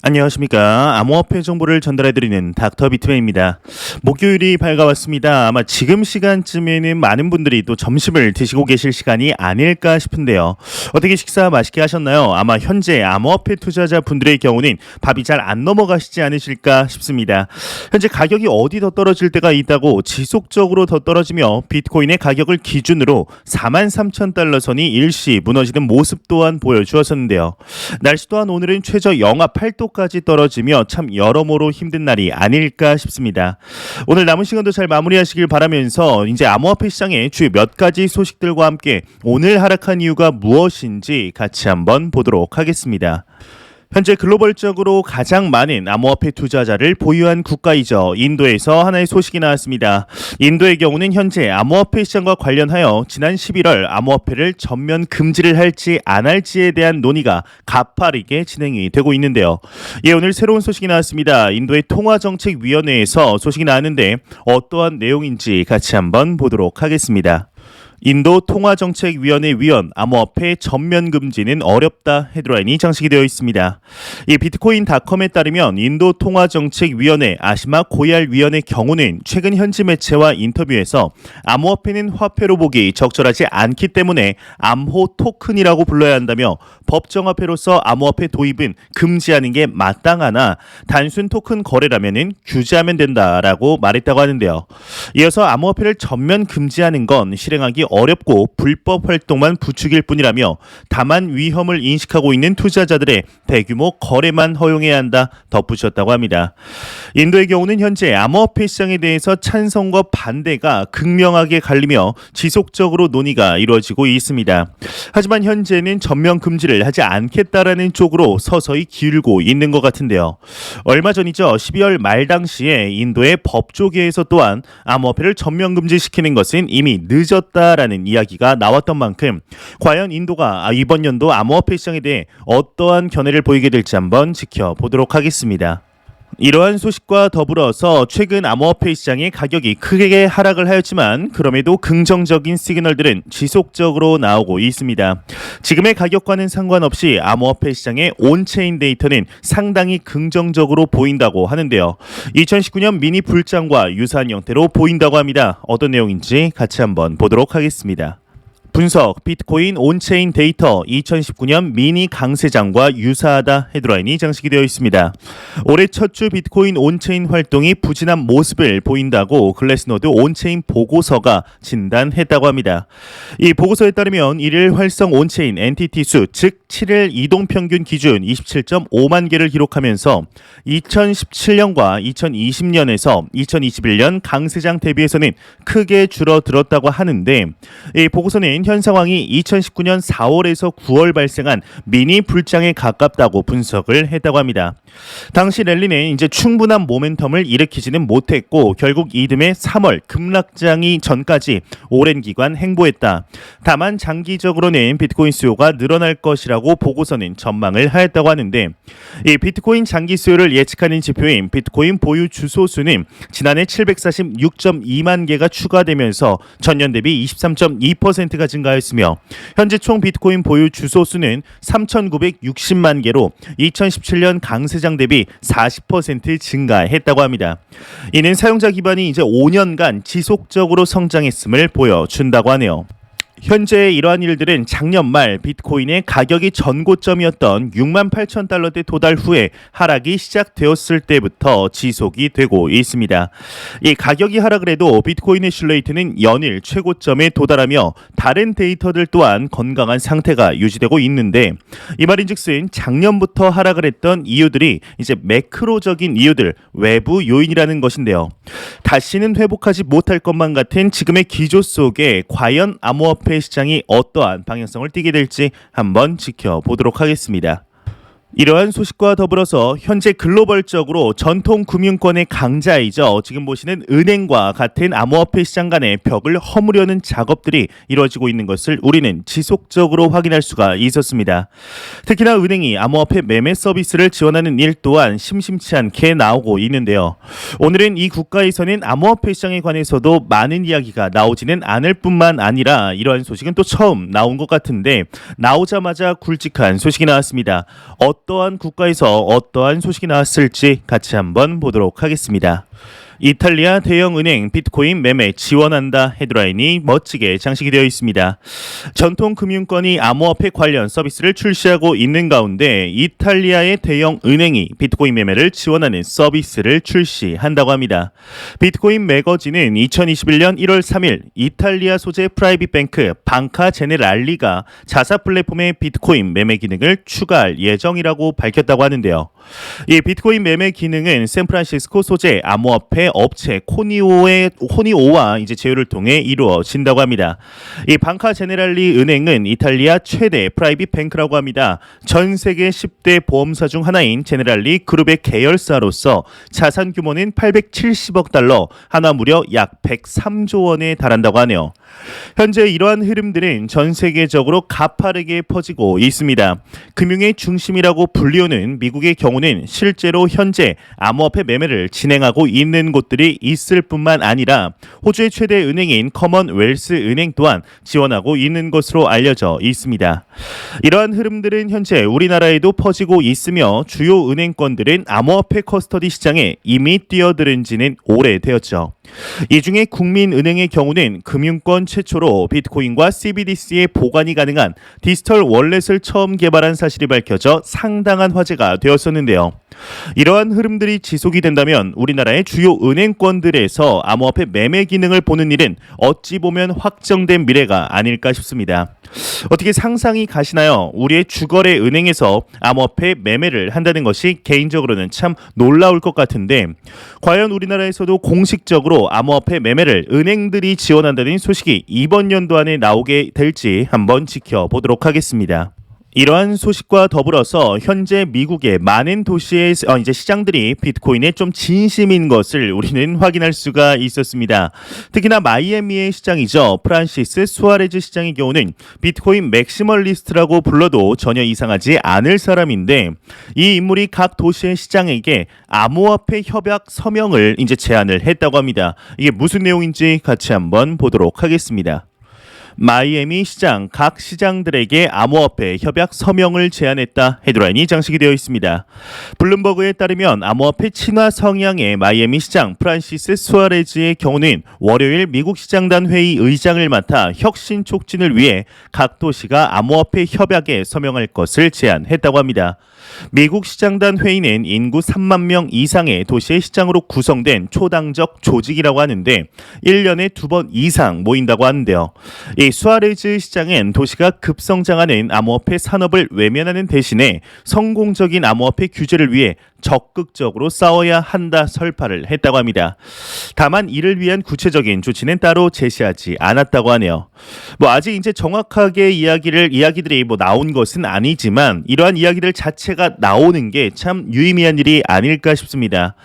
안녕하십니까. 암호화폐 정보를 전달해드리는 닥터 비트맨입니다. 목요일이 밝아왔습니다. 아마 지금 시간쯤에는 많은 분들이 또 점심을 드시고 계실 시간이 아닐까 싶은데요. 어떻게 식사 맛있게 하셨나요? 아마 현재 암호화폐 투자자 분들의 경우는 밥이 잘 안 넘어가시지 않으실까 싶습니다. 현재 가격이 어디 더 떨어질 때가 있다고 지속적으로 더 떨어지며 비트코인의 가격을 기준으로 43,000달러 선이 일시 무너지는 모습 또한 보여주었었는데요. 날씨 또한 오늘은 최저 영하 8도까지 떨어지며 참 여러모로 힘든 날이 아닐까 싶습니다. 오늘 남은 시간도 잘 마무리하시길 바라면서 이제 암호화폐 시장의 주요 몇 가지 소식들과 함께 오늘 하락한 이유가 무엇인지 같이 한번 보도록 하겠습니다. 현재 글로벌적으로 가장 많은 암호화폐 투자자를 보유한 국가이죠. 인도에서 하나의 소식이 나왔습니다. 인도의 경우는 현재 암호화폐 시장과 관련하여 지난 11월 암호화폐를 전면 금지를 할지 안 할지에 대한 논의가 가파르게 진행이 되고 있는데요. 오늘 새로운 소식이 나왔습니다. 인도의 통화정책위원회에서 소식이 나왔는데 어떠한 내용인지 같이 한번 보도록 하겠습니다. 인도 통화정책위원회 위원 암호화폐 전면 금지는 어렵다 헤드라인이 장식이 되어 있습니다. 이 비트코인닷컴에 따르면 인도 통화정책위원회 아시마 고얄 위원의 경우는 최근 현지 매체와 인터뷰에서 암호화폐는 화폐로 보기 적절하지 않기 때문에 암호 토큰이라고 불러야 한다며 법정화폐로서 암호화폐 도입은 금지하는 게 마땅하나 단순 토큰 거래라면은 규제하면 된다라고 말했다고 하는데요. 이어서 암호화폐를 전면 금지하는 건 실행하기 어렵고 불법 활동만 부추길 뿐이라며 다만 위험을 인식하고 있는 투자자들의 대규모 거래만 허용해야 한다 덧붙였다고 합니다. 인도의 경우는 현재 암호화폐 시장에 대해서 찬성과 반대가 극명하게 갈리며 지속적으로 논의가 이루어지고 있습니다. 하지만 현재는 전면 금지를 하지 않겠다라는 쪽으로 서서히 기울고 있는 것 같은데요. 얼마 전이죠. 12월 말 당시에 인도의 법조계에서 또한 암호화폐를 전면 금지시키는 것은 이미 늦었다라는 이야기가 나왔던 만큼 과연 인도가 이번 연도 암호화폐 시장에 대해 어떠한 견해를 보이게 될지 한번 지켜보도록 하겠습니다. 이러한 소식과 더불어서 최근 암호화폐 시장의 가격이 크게 하락을 하였지만 그럼에도 긍정적인 시그널들은 지속적으로 나오고 있습니다. 지금의 가격과는 상관없이 암호화폐 시장의 온체인 데이터는 상당히 긍정적으로 보인다고 하는데요. 2019년 미니 불장과 유사한 형태로 보인다고 합니다. 어떤 내용인지 같이 한번 보도록 하겠습니다. 분석, 비트코인 온체인 데이터 2019년 미니 강세장과 유사하다 헤드라인이 장식이 되어 있습니다. 올해 첫 주 비트코인 온체인 활동이 부진한 모습을 보인다고 글래스노드 온체인 보고서가 진단했다고 합니다. 이 보고서에 따르면 1일 활성 온체인 엔티티 수, 즉 7일 이동평균 기준 27.5만 개를 기록하면서 2017년과 2020년에서 2021년 강세장 대비해서는 크게 줄어들었다고 하는데 이 보고서는 현 상황이 2019년 4월에서 9월 발생한 미니 불장에 가깝다고 분석을 했다고 합니다. 당시 랠리는 이제 충분한 모멘텀을 일으키지는 못했고 결국 이듬해 3월 급락장이 전까지 오랜 기간 행보했다. 다만 장기적으로는 비트코인 수요가 늘어날 것이라고 보고서는 전망을 하였다고 하는데 이 비트코인 장기 수요를 예측하는 지표인 비트코인 보유 주소 수는 지난해 746.2만 개가 추가되면서 전년 대비 23.2%가 증가했으며 현재 총 비트코인 보유 주소 수는 3,960만 개로 2017년 강세장 대비 40% 증가했다고 합니다. 이는 사용자 기반이 이제 5년간 지속적으로 성장했음을 보여준다고 하네요. 현재 이러한 일들은 작년 말 비트코인의 가격이 전고점이었던 68,000달러대 도달 후에 하락이 시작되었을 때부터 지속이 되고 있습니다. 이 가격이 하락을 해도 비트코인의 신뢰이트는 연일 최고점에 도달하며 다른 데이터들 또한 건강한 상태가 유지되고 있는데 이 말인즉슨 작년부터 하락을 했던 이유들이 이제 매크로적인 이유들, 외부 요인이라는 것인데요. 다시는 회복하지 못할 것만 같은 지금의 기조 속에 과연 암호화폐 시장이 어떠한 방향성을 띠게 될지 한번 지켜보도록 하겠습니다. 이러한 소식과 더불어서 현재 글로벌적으로 전통 금융권의 강자이죠. 지금 보시는 은행과 같은 암호화폐 시장 간의 벽을 허무려는 작업들이 이루어지고 있는 것을 우리는 지속적으로 확인할 수가 있었습니다. 특히나 은행이 암호화폐 매매 서비스를 지원하는 일 또한 심심치 않게 나오고 있는데요. 오늘은 이 국가에서는 암호화폐 시장에 관해서도 많은 이야기가 나오지는 않을 뿐만 아니라 이러한 소식은 또 처음 나온 것 같은데 나오자마자 굵직한 소식이 나왔습니다. 어떠한 국가에서 어떠한 소식이 나왔을지 같이 한번 보도록 하겠습니다. 이탈리아 대형 은행 비트코인 매매 지원한다 헤드라인이 멋지게 장식이 되어 있습니다. 전통 금융권이 암호화폐 관련 서비스를 출시하고 있는 가운데 이탈리아의 대형 은행이 비트코인 매매를 지원하는 서비스를 출시한다고 합니다. 비트코인 매거진은 2021년 1월 3일 이탈리아 소재 프라이빗 뱅크 방카 제네랄리가 자사 플랫폼에 비트코인 매매 기능을 추가할 예정이라고 밝혔다고 하는데요. 이 비트코인 매매 기능은 샌프란시스코 소재 암호화폐 업체 코니오와 이제 제휴를 통해 이루어진다고 합니다. 이 방카 제네랄리 은행은 이탈리아 최대 프라이빗 뱅크라고 합니다. 전 세계 10대 보험사 중 하나인 제네랄리 그룹의 계열사로서 자산 규모는 870억 달러, 하나 무려 약 103조 원에 달한다고 하네요. 현재 이러한 흐름들은 전 세계적으로 가파르게 퍼지고 있습니다. 금융의 중심이라고 불리우는 미국의 경우는 실제로 현재 암호화폐 매매를 진행하고 있는 곳들이 있을 뿐만 아니라 호주의 최대 은행인 커먼웰스 은행 또한 지원하고 있는 것으로 알려져 있습니다. 이러한 흐름들은 현재 우리나라에도 퍼지고 있으며 주요 은행권들은 암호화폐 커스터디 시장에 이미 뛰어들은 지는 오래되었죠. 이 중에 국민은행의 경우는 금융권 최초로 비트코인과 CBDC의 보관이 가능한 디지털 월렛을 처음 개발한 사실이 밝혀져 상당한 화제가 되었었는데요. 이러한 흐름들이 지속이 된다면 우리나라의 주요 은행권들에서 암호화폐 매매 기능을 보는 일은 어찌 보면 확정된 미래가 아닐까 싶습니다. 어떻게 상상이 가시나요? 우리의 주거래 은행에서 암호화폐 매매를 한다는 것이 개인적으로는 참 놀라울 것 같은데 과연 우리나라에서도 공식적으로 암호화폐 매매를 은행들이 지원한다는 소식이 이번 연도 안에 나오게 될지 한번 지켜보도록 하겠습니다. 이러한 소식과 더불어서 현재 미국의 많은 도시의 이제 시장들이 비트코인에 좀 진심인 것을 우리는 확인할 수가 있었습니다. 특히나 마이애미의 시장이죠. 프란시스 수아레즈 시장의 경우는 비트코인 맥시멀리스트라고 불러도 전혀 이상하지 않을 사람인데 이 인물이 각 도시의 시장에게 암호화폐 협약 서명을 이제 제안을 했다고 합니다. 이게 무슨 내용인지 같이 한번 보도록 하겠습니다. 마이애미 시장 각 시장들에게 암호화폐 협약 서명을 제안했다 헤드라인이 장식이 되어 있습니다. 블룸버그에 따르면 암호화폐 친화 성향의 마이애미 시장 프란시스 수아레즈의 경우는 월요일 미국 시장단 회의 의장을 맡아 혁신 촉진을 위해 각 도시가 암호화폐 협약에 서명할 것을 제안했다고 합니다. 미국 시장단 회의는 인구 3만 명 이상의 도시의 시장으로 구성된 초당적 조직이라고 하는데 1년에 2번 이상 모인다고 하는데요. 이 수아레즈 시장은 도시가 급성장하는 암호화폐 산업을 외면하는 대신에 성공적인 암호화폐 규제를 위해 적극적으로 싸워야 한다 설파를 했다고 합니다. 다만 이를 위한 구체적인 조치는 따로 제시하지 않았다고 하네요. 아직 이제 정확하게 이야기들이 나온 것은 아니지만 이러한 이야기들 자체가 나오는 게 참 유의미한 일이 아닐까 싶습니다.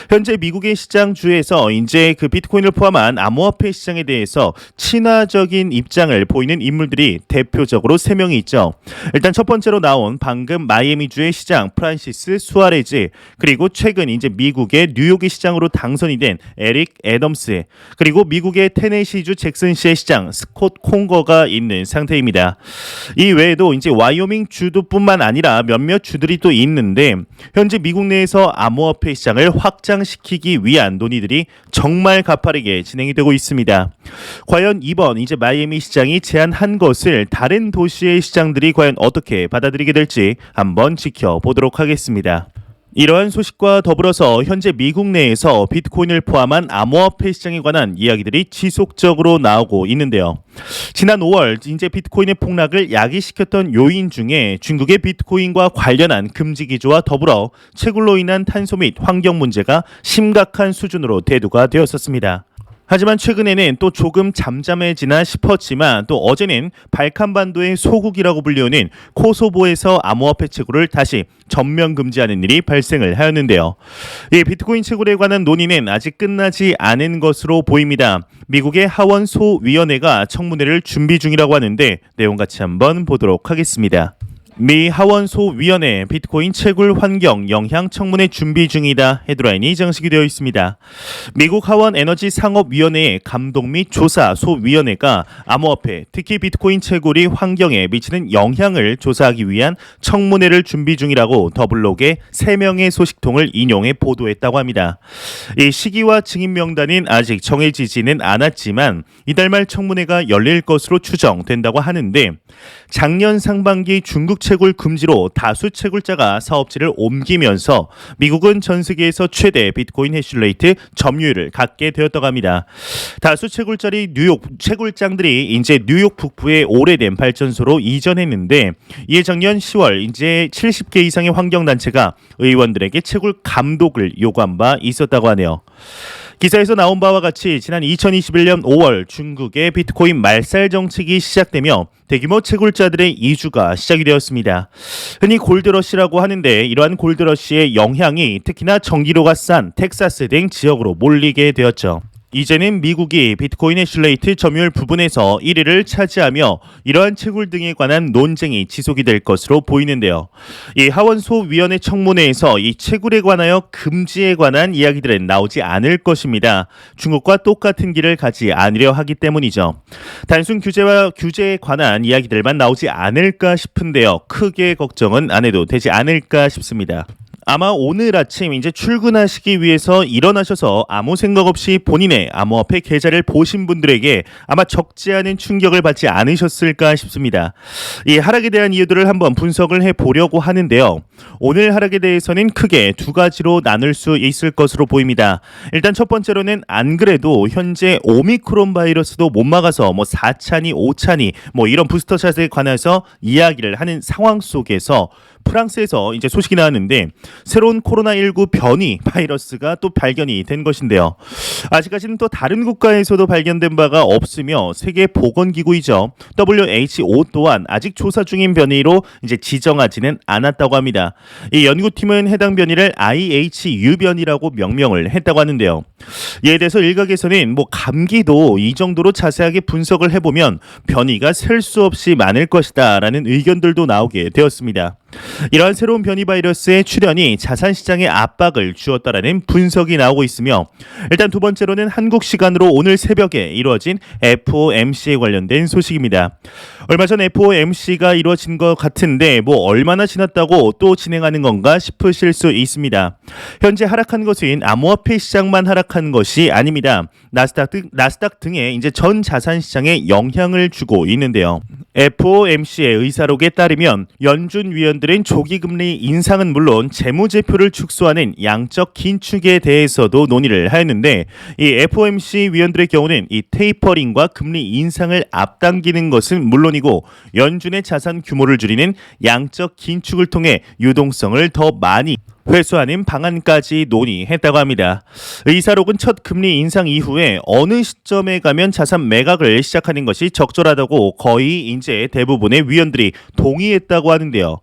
현재 미국의 시장주에서 이제 그 비트코인을 포함한 암호화폐 시장에 대해서 친화적인 입장을 보이는 인물들이 대표적으로 3명이 있죠. 일단 첫 번째로 나온 방금 마이애미주의 시장 프란시스 수아레즈, 그리고 최근 이제 미국의 뉴욕의 시장으로 당선이 된 에릭 애덤스, 그리고 미국의 테네시주 잭슨시의 시장 스콧 콩거가 있는 상태입니다. 이 외에도 이제 와이오밍 주도뿐만 아니라 몇몇 주들이 또 있는데 현재 미국 내에서 암호화폐 시장을 확장시키기 위한 논의들이 정말 가파르게 진행이 되고 있습니다. 과연 이번 이제 마이애미 시장이 제안한 것을 다른 도시의 시장들이 과연 어떻게 받아들이게 될지 한번 지켜보도록 하겠습니다. 이러한 소식과 더불어서 현재 미국 내에서 비트코인을 포함한 암호화폐 시장에 관한 이야기들이 지속적으로 나오고 있는데요. 지난 5월 이제 비트코인의 폭락을 야기시켰던 요인 중에 중국의 비트코인과 관련한 금지 기조와 더불어 채굴로 인한 탄소 및 환경 문제가 심각한 수준으로 대두가 되었었습니다. 하지만 최근에는 또 조금 잠잠해지나 싶었지만 또 어제는 발칸반도의 소국이라고 불리우는 코소보에서 암호화폐 채굴을 다시 전면 금지하는 일이 발생을 하였는데요. 이 비트코인 채굴에 관한 논의는 아직 끝나지 않은 것으로 보입니다. 미국의 하원 소위원회가 청문회를 준비 중이라고 하는데 내용 같이 한번 보도록 하겠습니다. 미 하원소위원회 비트코인 채굴 환경 영향 청문회 준비 중이다 헤드라인이 장식이 되어 있습니다. 미국 하원 에너지 상업위원회의 감독 및 조사 소위원회가 암호화폐, 특히 비트코인 채굴이 환경에 미치는 영향을 조사하기 위한 청문회를 준비 중이라고 더블록의 3명의 소식통을 인용해 보도했다고 합니다. 이 시기와 증인 명단은 아직 정해지지는 않았지만 이달 말 청문회가 열릴 것으로 추정된다고 하는데, 작년 상반기 중국 채굴 금지로 다수 채굴자가 사업지를 옮기면서 미국은 전 세계에서 최대 비트코인 해시레이트 점유율을 갖게 되었다고 합니다. 다수 채굴장들이 이제 뉴욕 북부의 오래된 발전소로 이전했는데, 이에 작년 10월 이제 70개 이상의 환경단체가 의원들에게 채굴 감독을 요구한 바 있었다고 하네요. 기사에서 나온 바와 같이 지난 2021년 5월 중국의 비트코인 말살 정책이 시작되며 대규모 채굴자들의 이주가 시작이 되었습니다. 흔히 골드러시라고 하는데, 이러한 골드러시의 영향이 특히나 전기료가 싼 텍사스 등 지역으로 몰리게 되었죠. 이제는 미국이 비트코인 해시레이트 점유율 부분에서 1위를 차지하며 이러한 채굴 등에 관한 논쟁이 지속이 될 것으로 보이는데요. 이 하원소위원회 청문회에서 이 채굴에 관하여 금지에 관한 이야기들은 나오지 않을 것입니다. 중국과 똑같은 길을 가지 않으려 하기 때문이죠. 단순 규제에 관한 이야기들만 나오지 않을까 싶은데요. 크게 걱정은 안 해도 되지 않을까 싶습니다. 아마 오늘 아침 이제 출근하시기 위해서 일어나셔서 아무 생각 없이 본인의 암호화폐 계좌를 보신 분들에게 아마 적지 않은 충격을 받지 않으셨을까 싶습니다. 이 하락에 대한 이유들을 한번 분석을 해보려고 하는데요. 오늘 하락에 대해서는 크게 두 가지로 나눌 수 있을 것으로 보입니다. 일단 첫 번째로는 안 그래도 현재 오미크론 바이러스도 못 막아서 4차니 5차니 이런 부스터샷에 관해서 이야기를 하는 상황 속에서 프랑스에서 이제 소식이 나왔는데, 새로운 코로나19 변이 바이러스가 또 발견이 된 것인데요. 아직까지는 또 다른 국가에서도 발견된 바가 없으며 세계보건기구이죠. WHO 또한 아직 조사 중인 변이로 이제 지정하지는 않았다고 합니다. 이 연구팀은 해당 변이를 IHU 변이라고 명명을 했다고 하는데요. 이에 대해서 일각에서는 감기도 이 정도로 자세하게 분석을 해보면 변이가 셀 수 없이 많을 것이다라는 의견들도 나오게 되었습니다. 이러한 새로운 변이 바이러스의 출현이 자산 시장에 압박을 주었다라는 분석이 나오고 있으며, 일단 두 번째로는 한국 시간으로 오늘 새벽에 이루어진 FOMC에 관련된 소식입니다. 얼마 전 FOMC가 이루어진 것 같은데 얼마나 지났다고 또 진행하는 건가 싶으실 수 있습니다. 현재 하락한 것은 암호화폐 시장만 하락한 것이 아닙니다. 나스닥 등의 이제 전 자산 시장에 영향을 주고 있는데요. FOMC의 의사록에 따르면 연준 위원들은 조기 금리 인상은 물론 재무제표를 축소하는 양적 긴축에 대해서도 논의를 하였는데, 이 FOMC 위원들의 경우는 이 테이퍼링과 금리 인상을 앞당기는 것은 물론이고 연준의 자산 규모를 줄이는 양적 긴축을 통해 유동성을 더 많이 회수하는 방안까지 논의했다고 합니다. 의사록은 첫 금리 인상 이후에 어느 시점에 가면 자산 매각을 시작하는 것이 적절하다고 거의 이제 대부분의 위원들이 동의했다고 하는데요.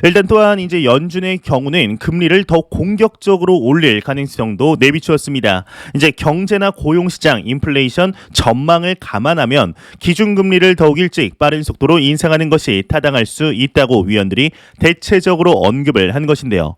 일단 또한 이제 연준의 경우는 금리를 더 공격적으로 올릴 가능성도 내비추었습니다. 이제 경제나 고용시장, 인플레이션 전망을 감안하면 기준금리를 더욱 일찍 빠른 속도로 인상하는 것이 타당할 수 있다고 위원들이 대체적으로 언급을 한 것인데요.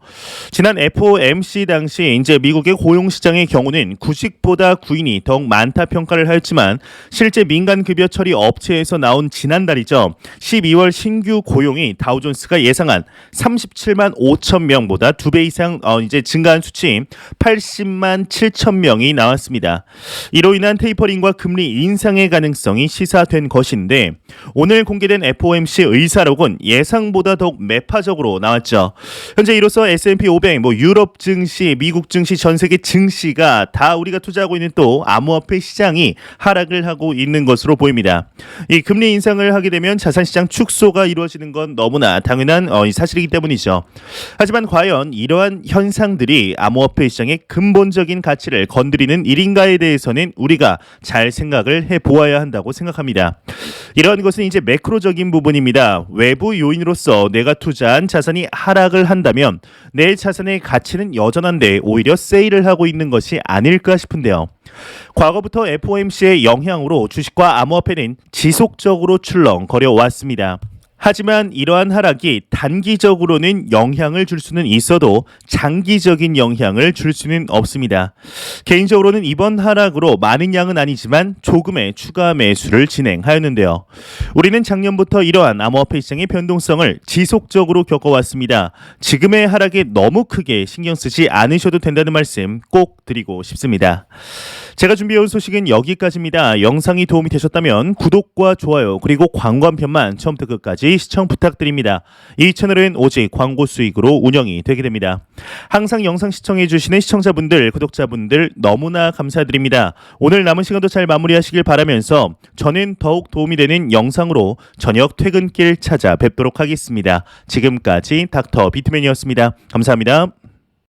지난 FOMC 당시 이제 미국의 고용시장의 경우는 구식보다 구인이 더욱 많다 평가를 하였지만, 실제 민간급여 처리 업체에서 나온 지난달이죠. 12월 신규 고용이 다우존스가 예상한 37만 5천 명보다 2배 이상 이제 증가한 수치 80만 7천 명이 나왔습니다. 이로 인한 테이퍼링과 금리 인상의 가능성이 시사된 것인데, 오늘 공개된 FOMC 의사록은 예상보다 더욱 매파적으로 나왔죠. 현재 이로써 S&P 500, 유럽 증시, 미국 증시, 전 세계 증시가 다 우리가 투자하고 있는 또 암호화폐 시장이 하락을 하고 있는 것으로 보입니다. 이 금리 인상을 하게 되면 자산 시장 축소가 이루어지는 건 너무나 당연한 사실이기 때문이죠. 하지만 과연 이러한 현상들이 암호화폐 시장의 근본적인 가치를 건드리는 일인가에 대해서는 우리가 잘 생각을 해보아야 한다고 생각합니다. 이러한 것은 이제 매크로적인 부분입니다. 외부 요인으로서 내가 투자한 자산이 하락을 한다면 내 자산의 가치는 여전한데 오히려 세일을 하고 있는 것이 아닐까 싶은데요. 과거부터 FOMC의 영향으로 주식과 암호화폐는 지속적으로 출렁거려 왔습니다. 하지만 이러한 하락이 단기적으로는 영향을 줄 수는 있어도 장기적인 영향을 줄 수는 없습니다. 개인적으로는 이번 하락으로 많은 양은 아니지만 조금의 추가 매수를 진행하였는데요. 우리는 작년부터 이러한 암호화폐 시장의 변동성을 지속적으로 겪어왔습니다. 지금의 하락에 너무 크게 신경 쓰지 않으셔도 된다는 말씀 꼭 드리고 싶습니다. 제가 준비해온 소식은 여기까지입니다. 영상이 도움이 되셨다면 구독과 좋아요 그리고 광고 한 편만 처음부터 끝까지 시청 부탁드립니다. 이 채널은 오직 광고 수익으로 운영이 되게 됩니다. 항상 영상 시청해주시는 시청자분들, 구독자분들 너무나 감사드립니다. 오늘 남은 시간도 잘 마무리하시길 바라면서 저는 더욱 도움이 되는 영상으로 저녁 퇴근길 찾아뵙도록 하겠습니다. 지금까지 닥터 비트맨이었습니다. 감사합니다.